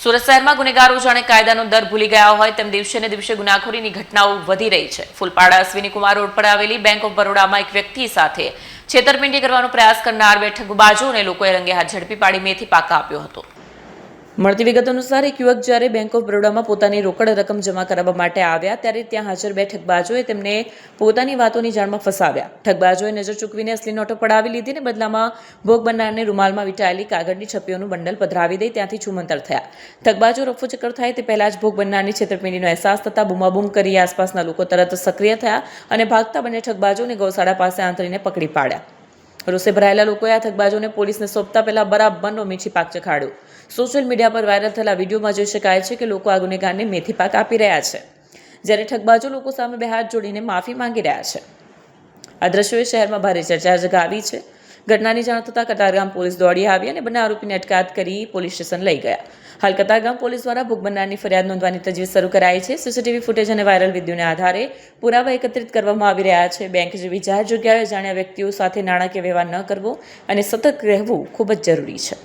સુરત શહેરમાં ગુનેગારો જાણે કાયદાનો દર ભૂલી ગયા હોય તેમ દિવસે ને દિવસે ગુનાખોરીની ઘટનાઓ વધી રહી છે. ફૂલપાડા અશ્વિની કુમાર રોડ પર આવેલી બેંક ઓફ બરોડામાં એક વ્યક્તિ સાથે છેતરપિંડી કરવાનો પ્રયાસ કરનાર બે ઠગબાજોને લોકોએ રંગે હાથ ઝડપી પાડી મેથી પાકા આપ્યો હતો. મળતી વિગત અનુસાર એક યુવક જ્યારે બેંક ઓફ બરોડામાં પોતાની રોકડ રકમ જમા કરાવવા માટે આવ્યા ત્યારે ત્યાં હાજર બે ઠગબાજોએ તેમને પોતાની વાતોની જાળમાં ફસાવ્યા. ઠગબાજોએ નજર ચૂકવીને અસલી નોટો પડાવી લીધી અને બદલામાં ભોગ બનનારને રૂમાલમાં વીંટાયેલી કાગળની છપીઓનું બંડલ પધરાવી દઈ ત્યાંથી છૂમંતર થયા. ઠગબાજો રફુચક્કર થાય તે પહેલા જ ભોગ બનનારની છેતરપિંડીનો અહેસાસ થતાં બૂમાબૂમ કરી આસપાસના લોકો તરત સક્રિય થયા અને ભાગતા બંને ઠગબાજોને ગૌશાળા પાસે આંતરીને પકડી પાડ્યા. રોષે ભરાયેલા લોકોએ આ ઠગબાજોને પોલીસને સોંપતા પહેલા બરાબરનો મીઠી પાક ચખાડ્યો. સોશિયલ મીડિયા પર વાયરલ થયેલા વિડીયોમાં જોઈ શકાય છે કે લોકો આ ગુનેગારને મેથી પાક આપી રહ્યા છે, જ્યારે ઠગબાજો લોકો સામે બે હાથ જોડીને માફી માંગી રહ્યા છે. આ દ્રશ્યોએ શહેરમાં ભારે ચર્ચા જગાવી છે. ઘટનાની જાણ થતાં કતારગામ પોલીસ દોડી આવી અને બંને આરોપીને અટકાયત કરી પોલીસ સ્ટેશન લઈ ગયા. હાલ કતારગામ પોલીસ દ્વારા ભોગ બનનારની ફરિયાદ નોંધવાની તજવીજ શરૂ કરાઈ છે. સીસીટીવી ફૂટેજ અને વાયરલ વિડીયોના આધારે પુરાવા એકત્રિત કરવામાં આવી રહ્યા છે. બેંક જેવી જાહેર જગ્યાએ જાણ્યા વ્યક્તિઓ સાથે નાણાકીય વ્યવહાર ન કરવો અને સતર્ક રહેવું ખૂબ જ જરૂરી છે.